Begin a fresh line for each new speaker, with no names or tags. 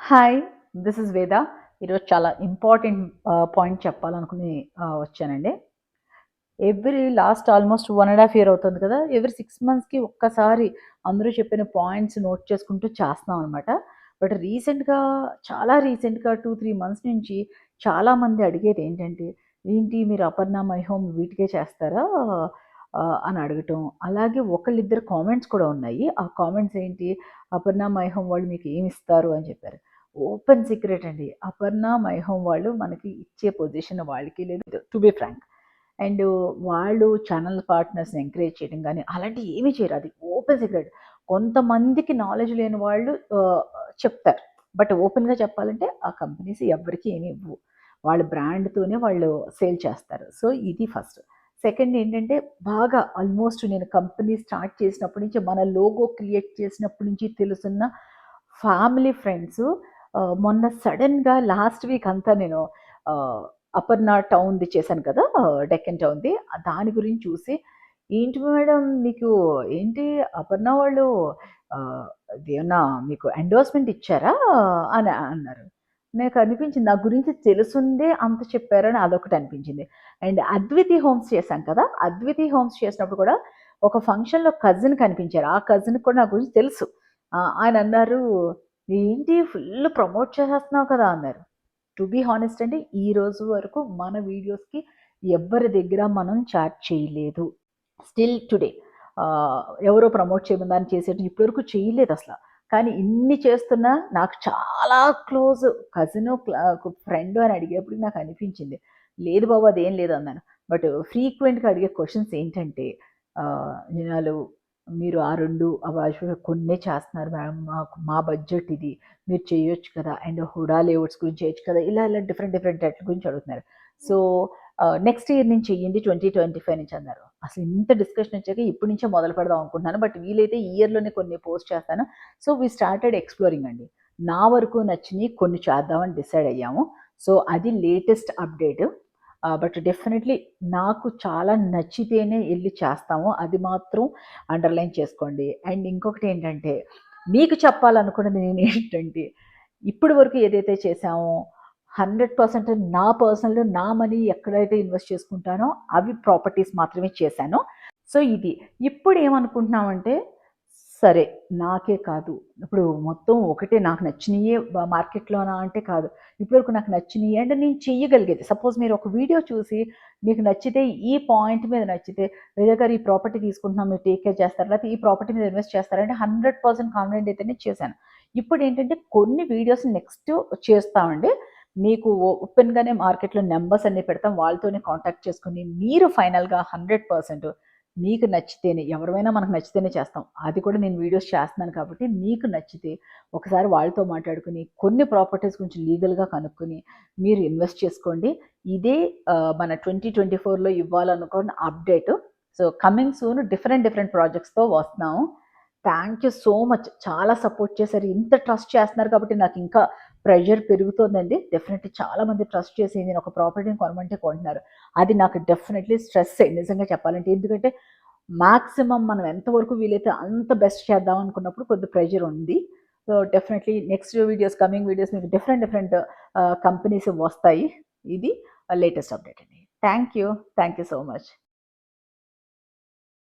Hi, this is వేద. ఈరోజు చాలా ఇంపార్టెంట్ పాయింట్ చెప్పాలనుకుని వచ్చానండి. లాస్ట్ ఆల్మోస్ట్ 1.5 ఇయర్ అవుతుంది కదా! ఎవ్రీ 6 మంత్స్‌కి ఒక్కసారి అందరూ చెప్పిన పాయింట్స్ నోట్ చేసుకుంటూ చేస్తున్నాం అనమాట. బట్ చాలా రీసెంట్‌గా 2, 3 మంత్స్ నుంచి చాలామంది అడిగేదేంటంటే, "ఏంటి మీరు అపర్ణ మై హోమ్ వీటికే చేస్తారా?" అని అడగటం. అలాగే ఒకళ్ళిద్దరు కామెంట్స్ కూడా ఉన్నాయి. ఆ కామెంట్స్ ఏంటి, "అపర్ణ మై హోమ్ వాళ్ళు మీకు ఏమిస్తారు?" అని చెప్పారు. ఓపెన్ సీక్రెట్ అండి. అపర్ణ మై హోమ్ వాళ్ళు మనకి ఇచ్చే పొజిషన్ వాళ్ళకి లేదు, టు బి ఫ్రాంక్. అండ్ వాళ్ళు ఛానల్ పార్ట్నర్స్‌ని ఎంకరేజ్ చేయడం గానీ, అలాంటివి ఏమీ చేయరు. అది ఓపెన్ సీక్రెట్. కొంతమందికి నాలెడ్జ్ లేని వాళ్ళు చెప్తారు. బట్ ఓపెన్‌గా చెప్పాలంటే ఆ కంపెనీస్ ఎవ్వరికీ ఏమి ఇవ్వవు. వాళ్ళ బ్రాండ్‌తోనే వాళ్ళు సేల్ చేస్తారు. సో, ఇది ఫస్ట్. సెకండ్ ఏంటంటే, బాగా ఆల్మోస్ట్ నేను కంపెనీ స్టార్ట్ చేసినప్పటి నుంచి, మన లోగో క్రియేట్ చేసినప్పటి నుంచి తెలుసున్న ఫ్యామిలీ ఫ్రెండ్సు మొన్న సడెన్‌గా లాస్ట్ వీక్ అంతా నేను ఆహ్, అపర్ణ టౌన్‌ది చేశాను కదా! డెక్కన్ టౌన్‌ది. దాని గురించి చూసి, "ఏంటి మేడం మీకు ఏంటి అపర్ణ వాళ్ళు ఆహ్, అదేమన్నా మీకు ఎండోర్స్‌మెంట్ ఇచ్చారా?" అని అన్నారు. నాకనిపించింది, నా గురించి తెలిసుండే అంత చెప్పారని అదొకటి అనిపించింది. అండ్ అద్వితి హోమ్స్ చేశాం కదా! అద్వితి హోమ్స్ చేసినప్పుడు కూడా ఒక ఫంక్షన్‌లో కజిన్ కనిపించారు. ఆ కజిన్‌కి కూడా నా గురించి తెలుసు. ఆయనన్నారు, "ఏంటి ఫుల్ ప్రమోట్ చేసేస్తున్నావు కదా!" అన్నారు. టు బీ హానెస్ట్ అండి, ఈ రోజు వరకు మన వీడియోస్‌కి ఎవ్వరి దగ్గర మనం చార్జ్ చేయలేదు. స్టిల్ టుడే ఎవరో ప్రమోట్ చేయమని చేసేటి ఇప్పటివరకు చేయలేదసల. కానీ ఇన్ని చేస్తున్నా నాకు చాలా క్లోజ్ కజిను, ఫ్రెండు అని అడిగేప్పుడు నాకనిపించింది, లేదు బాబు అదేం లేదన్నాను. బట్ ఫ్రీక్వెంట్‌గా అడిగే క్వెషన్స్ ఏంటంటే, జనాలు మీరు ఆ 2 కొన్నే చేస్తున్నారు మేడం. మా బడ్జెట్ ఇది. మీరు చేయొచ్చు కదా! అండ్ హుడా లేఅవుట్స్ గురించి చేయొచ్చు కదా! ఇలా డిఫరెంట్ డిఫరెంట్ వాటి గురించి అడుగుతున్నారు. సో, నెక్స్ట్ ఇయర్ నుంచి చెయ్యండి, 2025 నుంచి అన్నారు. అసలు ఇంత డిస్కషన్ వచ్చాక ఇప్పటి నుంచే మొదలు పెడదాం అనుకుంటున్నాను. బట్ వీలైతే ఈ ఇయర్‌లోనే కొన్ని పోస్ట్ చేస్తాను. సో, వి స్టార్టెడ్ ఎక్స్‌ప్లోరింగ్ అండి. నా వరకు నచ్చినయి కొన్ని చేద్దామని డిసైడ్ అయ్యాము. సో, అది లేటెస్ట్ అప్డేట్. బట్ డెఫినెట్‌లీ నాకు చాలా నచ్చితేనే ఎళ్లి చేస్తాము. అది మాత్రం అండర్‌లైన్ చేసుకోండి. అండ్ ఇంకొకటేంటంటే, మీకు చెప్పాలనుకున్నది నేనేంటంటే, ఇప్పటి వరకు ఏదైతే చేశామో 100% నా పర్సనల్ నా మనీ ఎక్కడైతే ఇన్వెస్ట్ చేసుకుంటానో అవి ప్రాపర్టీస్ మాత్రమే చేశాను. సో, ఇది. ఇప్పుడేమనుకుంటున్నామంటే, సరే నాకే కాదు, ఇప్పుడు మొత్తం ఒకటే నాకు నచ్చినయే మార్కెట్‌లోనా అంటే కాదు. ఇప్పటివరకు నాకు నచ్చినయి అంటే నేను చెయ్యగలిగేది. సపోజ్ మీరు ఒక వీడియో చూసి మీకు నచ్చితే, ఈ పాయింట్ మీద నచ్చితే, "వేద గారు ఈ ప్రాపర్టీ తీసుకుంటున్నాం, మీరు టేక్ కేర్ చేస్తారా? లేకపోతే ఈ ప్రాపర్టీ మీద ఇన్వెస్ట్ చేస్తారా?" అంటే 100% కాన్ఫిడెంట్ అయితేనే చేశాను. ఇప్పుడేంటంటే కొన్ని వీడియోస్ నెక్స్ట్ చేస్తామండి. మీకు ఓపెన్‌గానే మార్కెట్‌లో నంబర్స్ అన్నీ పెడతాం. వాళ్ళతోనే కాంటాక్ట్ చేసుకొని మీరు ఫైనల్‌గా 100% మీకు నచ్చితేనే, ఎవరివైనా మనకు నచ్చితేనే చేస్తాం. అది కూడా నేను వీడియోస్ చేస్తున్నాను కాబట్టి, మీకు నచ్చితే ఒకసారి వాళ్ళతో మాట్లాడుకొని, కొన్ని ప్రాపర్టీస్ గురించి లీగల్‌గా కనుక్కొని, మీరు ఇన్వెస్ట్ చేసుకోండి. ఇదే మన 2024లో ఇవ్వాలనుకున్న update. So, coming soon different different ప్రాజెక్ట్స్‌తో వస్తున్నాము. Thank you so much. చాలా సపోర్ట్ చేశారు. ఇంత ట్రస్ట్ చేస్తున్నారు కాబట్టి నాకింకా ప్రెషర్ పెరుగుతోందండి. డెఫినెట్‌లీ చాలామంది ట్రస్ట్ చేసి నేను ఒక ప్రాపర్టీని కొనమంటే కొంటున్నారు. అది నాకు డెఫినెట్‌లీ స్ట్రెస్సే నిజంగా చెప్పాలంటే. ఎందుకంటే మాక్సిమం మనం ఎంతవరకు వీలైతే అంత బెస్ట్ చేద్దాం అనుకున్నప్పుడు కొద్ది ప్రెషర్ ఉంది. So, definitely next videos, coming videos మీకు డిఫరెంట్ డిఫరెంట్ కంపెనీస్ వస్తాయి. ఇది లేటెస్ట్ అప్డేట్ అండి. Thank you. Thank you so much.